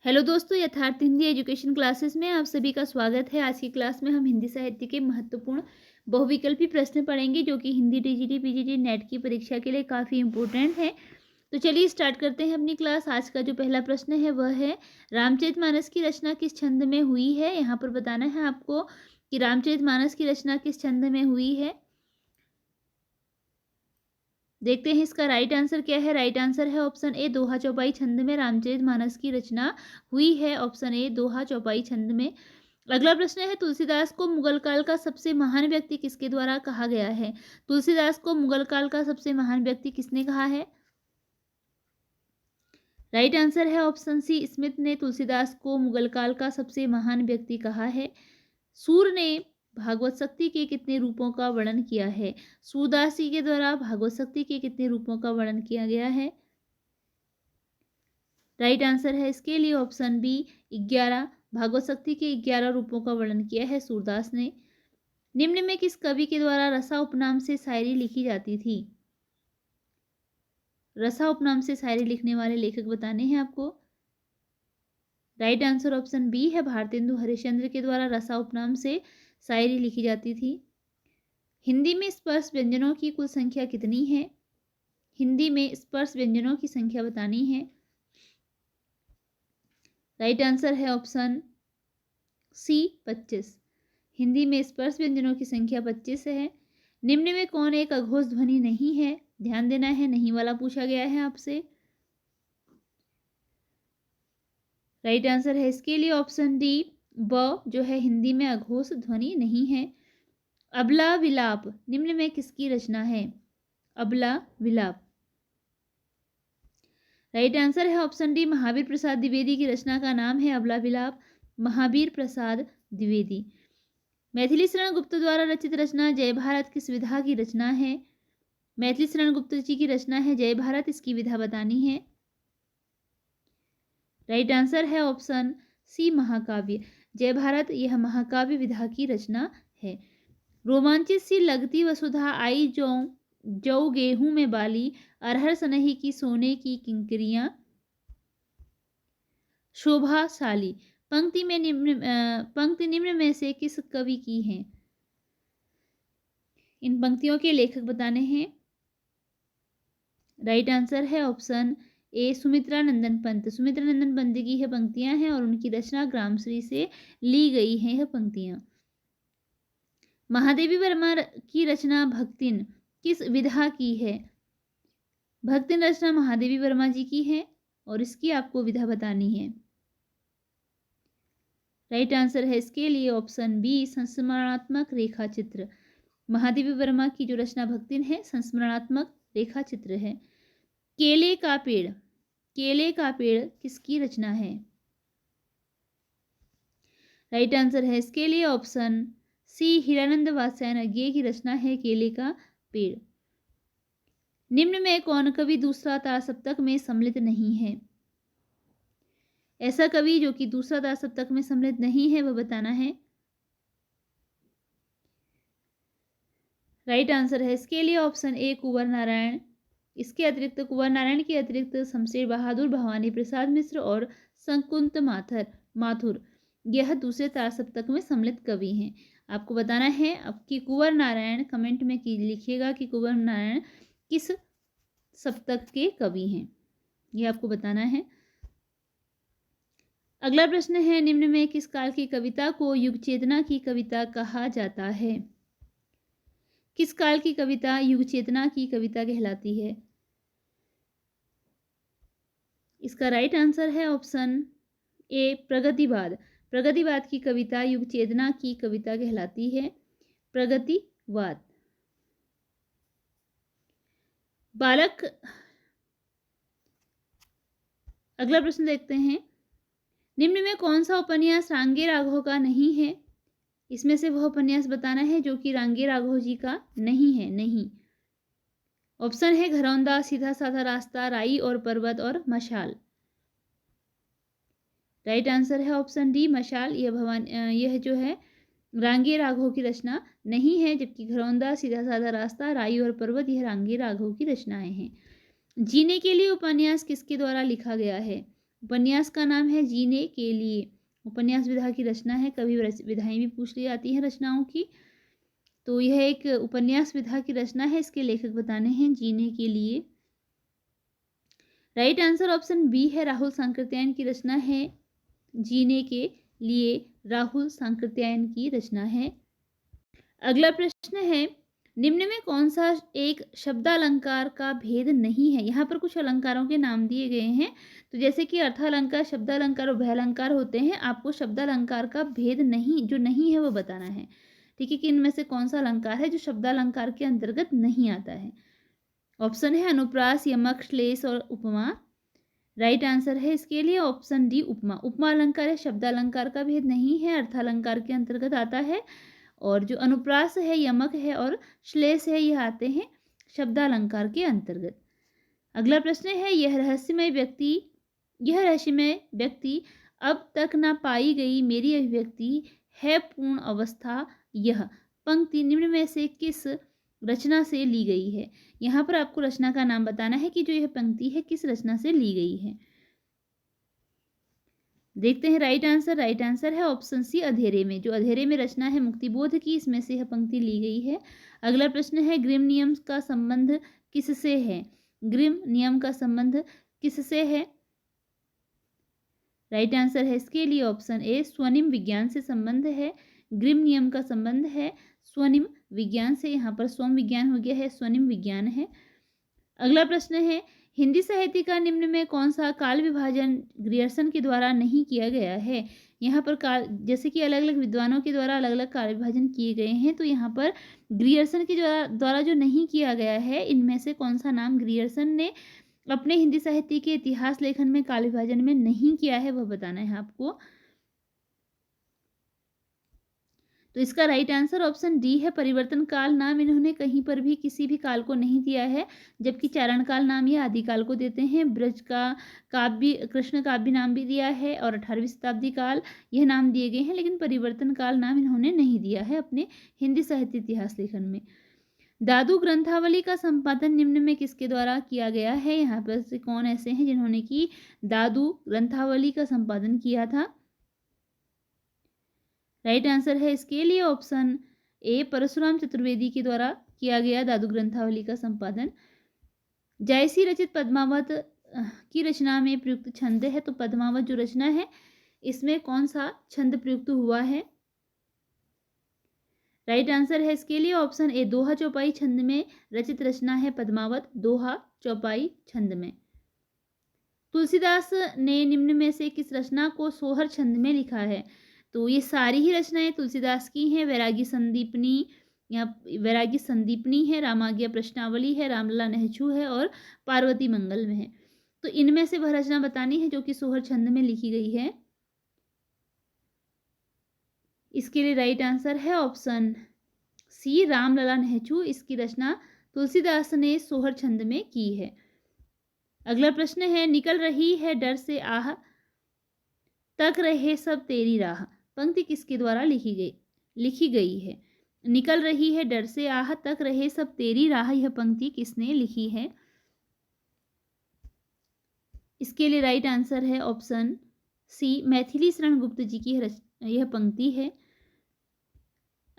Hello दोस्तों, यथार्थ Hindi education classes में आप सभी का स्वागत है। आज की क्लास में हम हिंदी साहित्य के महत्वपूर्ण बहुविकल्पी प्रश्न पढ़ेंगे जो कि हिंदी टीजीटी पीजीटी नेट की परीक्षा के लिए काफ़ी इंपॉर्टेंट है। तो चलिए स्टार्ट करते हैं अपनी क्लास। आज का जो पहला प्रश्न है वह है, रामचरितमानस की रचना किस छंद में हुई है। यहाँ पर बताना है आपको कि रामचरितमानस की रचना किस छंद में हुई है। देखते हैं इसका राइट आंसर क्या है। राइट आंसर है ऑप्शन ए, दोहा चौपाई छंद में रामचरितमानस की रचना हुई है। ऑप्शन ए, दोहा चौपाई छंद में। अगला प्रश्न है, तुलसीदास को मुगल काल का सबसे महान व्यक्ति किसके द्वारा कहा गया है। तुलसीदास को मुगल काल का सबसे महान व्यक्ति किसने कहा है। राइट आंसर है ऑप्शन सी, स्मिथ ने तुलसीदास को मुगल काल का सबसे महान व्यक्ति कहा है। सूर ने भागवत शक्ति के कितने रूपों का वर्णन किया है। सूरदास जी के द्वारा भागवत शक्ति के कितने रूपों का वर्णन किया गया है। राइट आंसर है इसके लिए ऑप्शन बी, 11। भागवत शक्ति के 11 रूपों का वर्णन किया है सूरदास ने। निम्न में किस कवि के द्वारा रसा उपनाम से शायरी लिखी जाती थी। रसा उपनाम से शायरी लिखने वाले लेखक बताने हैं आपको। राइट आंसर ऑप्शन बी है, भारतेंदु हरिश्चंद्र के द्वारा रसा उपनाम से शायरी लिखी जाती थी। हिंदी में स्पर्श व्यंजनों की कुल संख्या कितनी है। हिंदी में स्पर्श व्यंजनों की संख्या बतानी है। राइट आंसर है ऑप्शन सी, 25। हिंदी में स्पर्श व्यंजनों की संख्या 25 है। निम्न में कौन एक अघोष ध्वनि नहीं है। ध्यान देना है, नहीं वाला पूछा गया है आपसे। राइट आंसर है इसके लिए ऑप्शन डी, ब, जो है हिंदी में अघोष ध्वनि नहीं है। अबला विलाप निम्न में किसकी रचना है। अबला विलाप। राइट आंसर है ऑप्शन डी, महावीर प्रसाद द्विवेदी की रचना का नाम है अबला विलाप। महावीर प्रसाद द्विवेदी। मैथिली शरण गुप्त द्वारा रचित रचना जय भारत किस विधा की रचना है। मैथिली शरण गुप्त जी की रचना है जय भारत, इसकी विधा बतानी है। राइट आंसर है ऑप्शन सी, महाकाव्य। जय भारत यह महाकाव्य विधा की रचना है। रोमांचित सी लगती वसुधा आई जो जौ गेहूं में बाली, अरहर सनही की सोने की किंकरियां शोभाशाली। पंक्ति निम्न में से किस कवि की है। इन पंक्तियों के लेखक बताने हैं। राइट आंसर है ऑप्शन ए, सुमित्रा नंदन पंत। सुमित्रा नंदन पंत की यह पंक्तियां हैं और उनकी रचना ग्रामश्री से ली गई है यह पंक्तियां। महादेवी वर्मा की रचना भक्तिन किस विधा की है। भक्तिन रचना महादेवी वर्मा जी की है और इसकी आपको विधा बतानी है। राइट आंसर है इसके लिए ऑप्शन बी, संस्मरणात्मक रेखा चित्र। महादेवी वर्मा की जो रचना भक्तिन है संस्मरणात्मक रेखा चित्र है। केले का पेड़, केले का पेड़ किसकी रचना है। राइट आंसर है इसके लिए ऑप्शन सी, हीरानंद वात्स्यायन की रचना है केले का पेड़। निम्न में कौन कवि दूसरा तार सप्तक में सम्मिलित नहीं है। ऐसा कवि जो कि दूसरा तार सप्तक में सम्मिलित नहीं है वह बताना है। राइट आंसर है इसके लिए ऑप्शन ए, कुंवर नारायण। इसके अतिरिक्त कुंवर नारायण के अतिरिक्त शमशेर बहादुर, भवानी प्रसाद मिश्र और संकुंत माथुर यह दूसरे तार सप्तक में सम्मिलित कवि हैं। आपको बताना है अब कि कुंवर नारायण, कमेंट में लिखिएगा कि कुंवर नारायण किस सप्तक के कवि हैं, यह आपको बताना है। अगला प्रश्न है, निम्न में किस काल की कविता को युग चेतना की कविता कहा जाता है। किस काल की कविता युग चेतना की कविता कहलाती है। इसका राइट आंसर है ऑप्शन ए, प्रगतिवाद। प्रगतिवाद की कविता युग चेतना की कविता कहलाती है। प्रगतिवाद। बालक। अगला प्रश्न देखते हैं, निम्न में कौन सा उपन्यास रांगे राघव का नहीं है। इसमें से वह उपन्यास बताना है जो कि रांगे राघव जी का नहीं है। नहीं। ऑप्शन है घरौंदा, सीधा साधा रास्ता, राई और पर्वत और मशाल। राइट आंसर है ऑप्शन डी, मशाल। यह जो है रांगे राघव की रचना नहीं है, जबकि घरौंदा, सीधा साधा रास्ता, राई और पर्वत यह रांगे राघव की रचनाएं हैं। जीने के लिए उपन्यास किसके द्वारा लिखा गया है। उपन्यास का नाम है जीने के लिए। उपन्यास विधा की रचना है, कभी विधाएं भी पूछ ली जाती हैं रचनाओं की। तो यह एक उपन्यास विधा की रचना है, इसके लेखक बताने हैं जीने के लिए। राइट आंसर ऑप्शन बी है, राहुल सांकृत्यायन की रचना है जीने के लिए। राहुल सांकृत्यायन की रचना है। अगला प्रश्न है, निम्न में कौन सा एक शब्दालंकार का भेद नहीं है। यहाँ पर कुछ अलंकारों के नाम दिए गए हैं, तो जैसे कि अर्थालंकार, शब्दालंकार और भयालंकार होते हैं। आपको शब्दालंकार का भेद नहीं, जो नहीं है वो बताना है। ठीक है, कि इनमें से कौन सा अलंकार है जो शब्दालंकार के अंतर्गत नहीं आता है। ऑप्शन है अनुप्रास, यमक, श्लेष और उपमा। राइट आंसर है इसके लिए ऑप्शन डी, उपमा। उपमा अलंकार है, शब्दालंकार का भेद नहीं है, अर्थालंकार के अंतर्गत आता है। और जो अनुप्रास है, यमक है और श्लेष है, यह आते हैं शब्दालंकार के अंतर्गत। अगला प्रश्न है, यह रहस्यमय व्यक्ति अब तक ना पाई गई मेरी अभिव्यक्ति है पूर्ण अवस्था। यह पंक्ति निम्न में से किस रचना से ली गई है। यहाँ पर आपको रचना का नाम बताना है कि जो यह पंक्ति है किस रचना से ली गई है। देखते हैं राइट आंसर। राइट आंसर है ऑप्शन सी, अधेरे में। जो अधेरे में रचना है मुक्तिबोध की, इसमें से यह पंक्ति ली गई है। अगला प्रश्न है, ग्रिम नियम का संबंध किससे है। ग्रिम नियम का संबंध किससे है। राइट आंसर है इसके लिए ऑप्शन ए, स्वनिम विज्ञान से संबंध है। ग्रिम नियम का संबंध है स्वनिम विज्ञान से। यहाँ पर स्वम विज्ञान हो गया है, स्वनिम विज्ञान है। अगला प्रश्न है, हिंदी साहित्य का निम्न में कौन सा काल विभाजन ग्रियर्सन के द्वारा नहीं किया गया है। यहाँ पर काल, जैसे कि अलग अलग विद्वानों के द्वारा अलग अलग काल विभाजन किए गए हैं, तो यहाँ पर ग्रियर्सन के द्वारा जो नहीं किया गया है, इनमें से कौन सा नाम ग्रियर्सन ने अपने हिंदी साहित्य के इतिहास लेखन में काल विभाजन में नहीं किया है, वह बताना है आपको। तो इसका राइट आंसर ऑप्शन डी है, परिवर्तन काल नाम इन्होंने कहीं पर भी किसी भी काल को नहीं दिया है, जबकि चारण काल नाम ये आदिकाल को देते हैं। ब्रज का काव्य, कृष्ण काव्य नाम भी दिया है, और 18वीं शताब्दी काल यह नाम दिए गए हैं, लेकिन परिवर्तन काल नाम इन्होंने नहीं दिया है अपने हिंदी साहित्य इतिहास लेखन में। दादू ग्रंथावली का संपादन निम्न में किसके द्वारा किया गया है। यहाँ पर से कौन ऐसे हैं जिन्होंने की दादू ग्रंथावली का संपादन किया था। राइट आंसर है इसके लिए ऑप्शन ए, परशुराम चतुर्वेदी के द्वारा किया गया दादू ग्रंथावली का संपादन। जायसी रचित पद्मावत की रचना में प्रयुक्त छंद है, तो पद्मावत जो रचना है इसमें कौन सा छंद प्रयुक्त हुआ है। राइट आंसर है इसके लिए ऑप्शन ए, दोहा चौपाई छंद में रचित रचना है पद्मावत, दोहा चौपाई छंद में। तुलसीदास ने निम्न में से किस रचना को सोहर छंद में लिखा है। तो ये सारी ही रचनाएं तुलसीदास की हैं। वैरागी संदीपनी या वैरागी संदीपनी है, रामाज्ञा प्रश्नावली है, रामलला नहचू है और पार्वती मंगल में है। तो इनमें से वह रचना बतानी है जो कि सोहर छंद में लिखी गई है। इसके लिए राइट आंसर है ऑप्शन सी, रामलला नहचू। इसकी रचना तुलसीदास ने सोहर छंद में की है। अगला प्रश्न है, निकल रही है डर से आह, तक रहे सब तेरी राह। पंक्ति किसके द्वारा लिखी गई है। निकल रही है डर से आह, तक रहे सब तेरी राह, यह पंक्ति किसने लिखी है। इसके लिए राइट आंसर है ऑप्शन सी, मैथिली शरण गुप्त जी की यह पंक्ति है।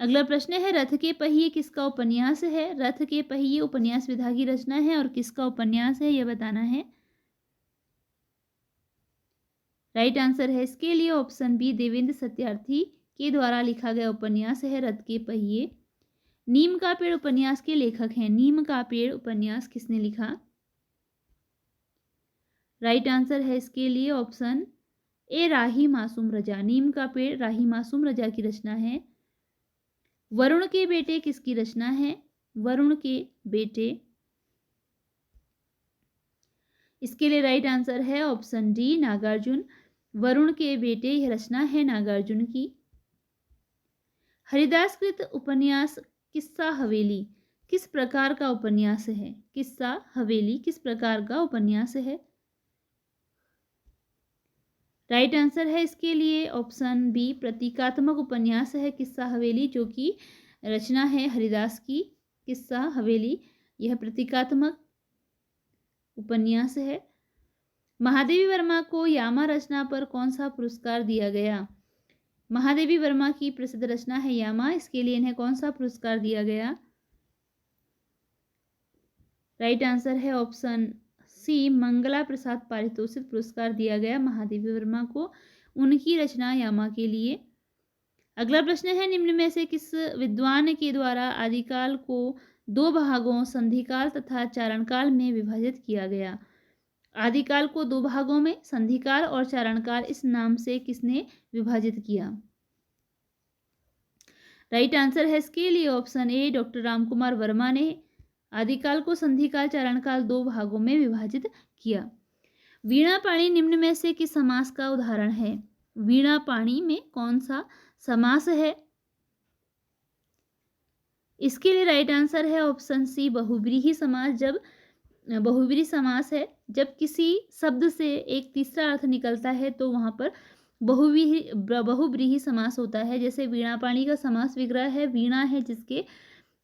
अगला प्रश्न है, रथ के पहिए किसका उपन्यास है। रथ के पहिए उपन्यास विधा की रचना है और किसका उपन्यास है, यह बताना है। राइट आंसर है इसके लिए ऑप्शन बी, देवेंद्र सत्यार्थी के द्वारा लिखा गया उपन्यास है रथ के पहिए। नीम का पेड़ उपन्यास के लेखक हैं। नीम का पेड़ उपन्यास किसने लिखा। राइट आंसर है इसके लिए ऑप्शन ए, राही मासूम रजा। नीम का पेड़ राही मासूम रजा की रचना है। वरुण के बेटे किसकी रचना है। वरुण के बेटे, इसके लिए राइट आंसर है ऑप्शन डी, नागार्जुन। वरुण के बेटे यह रचना है नागार्जुन की। हरिदास कृत उपन्यास किस्सा हवेली किस प्रकार का उपन्यास है। किस्सा हवेली किस प्रकार का उपन्यास है। राइट आंसर है इसके लिए ऑप्शन बी, प्रतीकात्मक उपन्यास है किस्सा हवेली, जो कि रचना है हरिदास की। किस्सा हवेली यह प्रतीकात्मक उपन्यास है। महादेवी वर्मा को यामा रचना पर कौन सा पुरस्कार दिया गया? महादेवी वर्मा की प्रसिद्ध रचना है यामा, इसके लिए इन्हें कौन सा पुरस्कार दिया गया? राइट आंसर है ऑप्शन सी, मंगला प्रसाद पारितोषिक पुरस्कार दिया गया महादेवी वर्मा को उनकी रचना यामा के लिए। अगला प्रश्न है, निम्न में से किस विद्वान के द्वारा आदिकाल को दो भागों संधिकाल तथा चारणकाल में विभाजित किया गया? आदिकाल को दो भागों में संधिकाल और चारणकाल इस नाम से किसने विभाजित किया? राइट आंसर है इसके लिए option A, doctor Ramkumar Verma ने आदिकाल को संधिकाल चारणकाल दो भागों में विभाजित किया। वीणा पाणी निम्न में से किस समास का उदाहरण है? वीणा पाणी में कौन सा समास है? इसके लिए राइट आंसर है ऑप्शन सी, बहुव्रीहि समास। जब बहुव्रीहि समास है, जब किसी शब्द से एक तीसरा अर्थ निकलता है तो वहां पर बहुव्रीहि समास होता है। जैसे वीणा पाणी का समास विग्रह है, वीणा है जिसके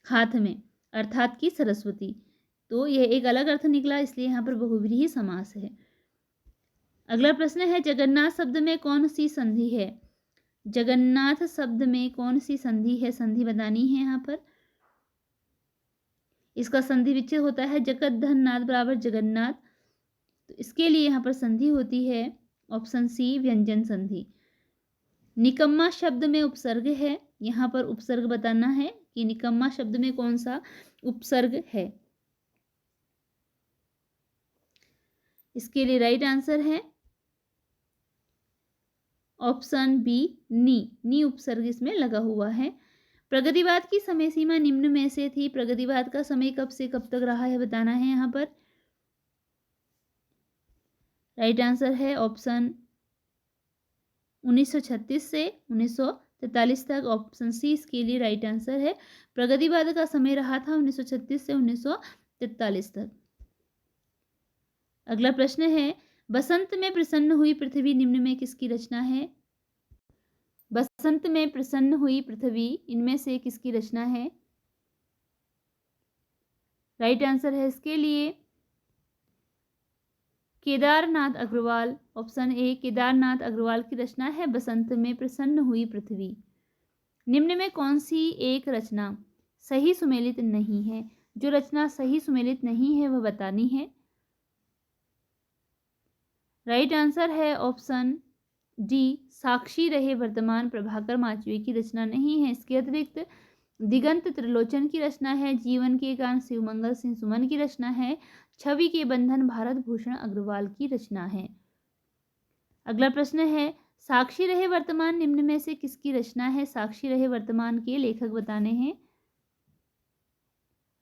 हाथ में, अर्थात की सरस्वती, तो यह एक अलग अर्थ निकला, इसलिए यहाँ पर बहुव्रीहि समास है। अगला प्रश्न है, जगन्नाथ शब्द में कौन सी संधि है? जगन्नाथ शब्द में कौन सी संधि है? संधि बतानी है यहाँ पर। इसका संधि विच्छेद होता है जगत धन नाथ बराबर जगन्नाथ, तो इसके लिए यहाँ पर संधि होती है ऑप्शन सी, व्यंजन संधि। निकम्मा शब्द में उपसर्ग है, यहाँ पर उपसर्ग बताना है कि निकम्मा शब्द में कौन सा उपसर्ग है। इसके लिए राइट आंसर है ऑप्शन बी, नी उपसर्ग इसमें लगा हुआ है। प्रगतिवाद की समय सीमा निम्न में से थी। प्रगतिवाद का समय कब से कब तक रहा है बताना है यहाँ पर। राइट आंसर है ऑप्शन 1936 से 1943 तक, ऑप्शन सी इसके लिए राइट आंसर है। प्रगतिवाद का समय रहा था 1936 से 1943 तक। अगला प्रश्न है, बसंत में प्रसन्न हुई पृथ्वी निम्न में किसकी रचना है? बसंत में प्रसन्न हुई पृथ्वी इनमें से किसकी रचना है? राइट आंसर है इसके लिए केदारनाथ अग्रवाल, ऑप्शन ए, केदारनाथ अग्रवाल की रचना है बसंत में प्रसन्न हुई पृथ्वी। निम्न में कौन सी एक रचना सही सुमेलित नहीं है? जो रचना सही सुमेलित नहीं है वह बतानी है। राइट आंसर है ऑप्शन डी, साक्षी रहे वर्तमान प्रभाकर माचवे की रचना नहीं है। इसके अतिरिक्त दिगंत त्रिलोचन की रचना है, जीवन के गान शिवमंगल सिंह सुमन की रचना है, छवि के बंधन भारत भूषण अग्रवाल की रचना है। अगला प्रश्न है, साक्षी रहे वर्तमान निम्न में से किसकी रचना है? साक्षी रहे वर्तमान के लेखक बताने हैं।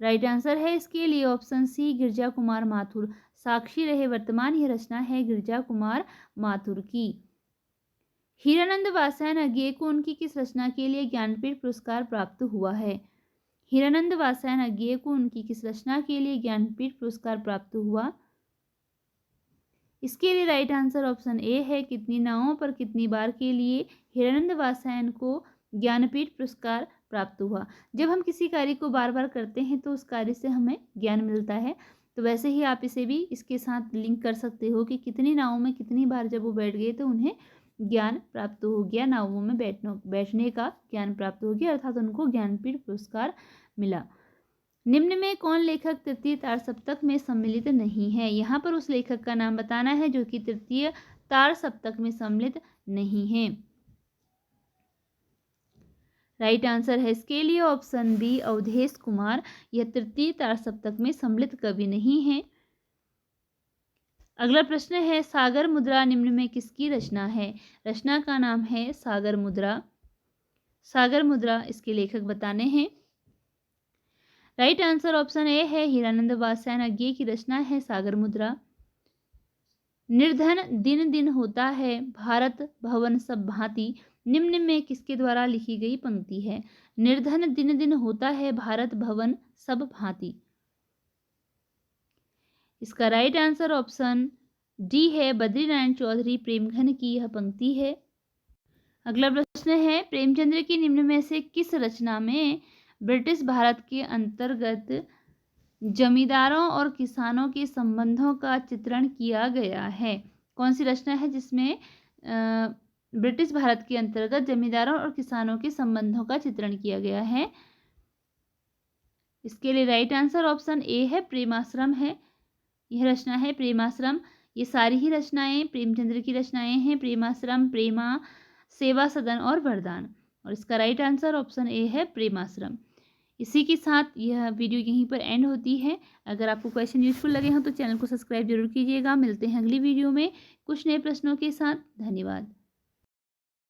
राइट आंसर है इसके लिए ऑप्शन सी, गिरजा कुमार माथुर। साक्षी रहे वर्तमान यह रचना है गिरजा कुमार माथुर की। हीरानंद वात्स्यायन को उनकी किस रचना के लिए ज्ञानपीठ पुरस्कार प्राप्त हुआ है? हीरानंद वात्स्यायन को उनकी किस रचना के लिए ज्ञानपीठ पुरस्कार प्राप्त हुआ? इसके लिए राइट आंसर ऑप्शन ए है, कितनी नावों पर कितनी बार के लिए हीरानंद वात्स्यायन को ज्ञानपीठ पुरस्कार प्राप्त हुआ। जब हम किसी कार्य को बार बार करते हैं तो उस कार्य से हमें ज्ञान मिलता है, तो वैसे ही आप इसे भी इसके साथ लिंक कर सकते हो कि कितनी नावों में कितनी बार जब वो बैठ गए तो उन्हें ज्ञान प्राप्त हो गया, नावों में बैठने का ज्ञान प्राप्त हो गया, अर्थात उनको ज्ञानपीठ पुरस्कार मिला। निम्न में कौन लेखक तृतीय तार सप्तक में सम्मिलित नहीं है? यहाँ पर उस लेखक का नाम बताना है जो कि तृतीय तार सप्तक में सम्मिलित नहीं है। राइट आंसर है इसके लिए ऑप्शन बी, अवधेश कुमार। यह तृतीय तार सप्तक में सम्मिलित कवि नहीं है। अगला प्रश्न है, सागर मुद्रा निम्न में किसकी रचना है? रचना का नाम है सागर मुद्रा। सागर मुद्रा इसके लेखक बताने हैं। राइट आंसर ऑप्शन ए है, हीरानंद वात्स्यायन की रचना है सागर मुद्रा। निर्धन दिन दिन होता है भारत भवन सब भांति निम्न में किसके द्वारा लिखी गई पंक्ति है? निर्धन दिन दिन होता है भारत भवन सब भांति। इसका राइट आंसर ऑप्शन डी है, बद्रीनारायण चौधरी प्रेमघन की यह पंक्ति है। अगला प्रश्न है, प्रेमचंद्र की निम्न में से किस रचना में ब्रिटिश भारत के अंतर्गत जमींदारों और किसानों के संबंधों का चित्रण किया गया है। कौन सी रचना है जिसमें ब्रिटिश भारत के अंतर्गत जमींदारों और किसानों के संबंधों का चित्रण किया गया है? इसके लिए राइट आंसर ऑप्शन ए है, प्रेमाश्रम है। यह रचना है प्रेमाश्रम। ये सारी ही रचनाएं प्रेमचंद्र की रचनाएं हैं। प्रेमाश्रम, प्रेमा, सेवा सदन और वरदान। और इसका राइट आंसर ऑप्शन ए है, प्रेमाश्रम। इसी के साथ यह वीडियो यहीं पर एंड होती है। अगर आपको क्वेश्चन यूजफुल लगे हों तो चैनल को सब्सक्राइब जरूर कीजिएगा। मिलते हैं अगली वीडियो में कुछ नए प्रश्नों के साथ। धन्यवाद।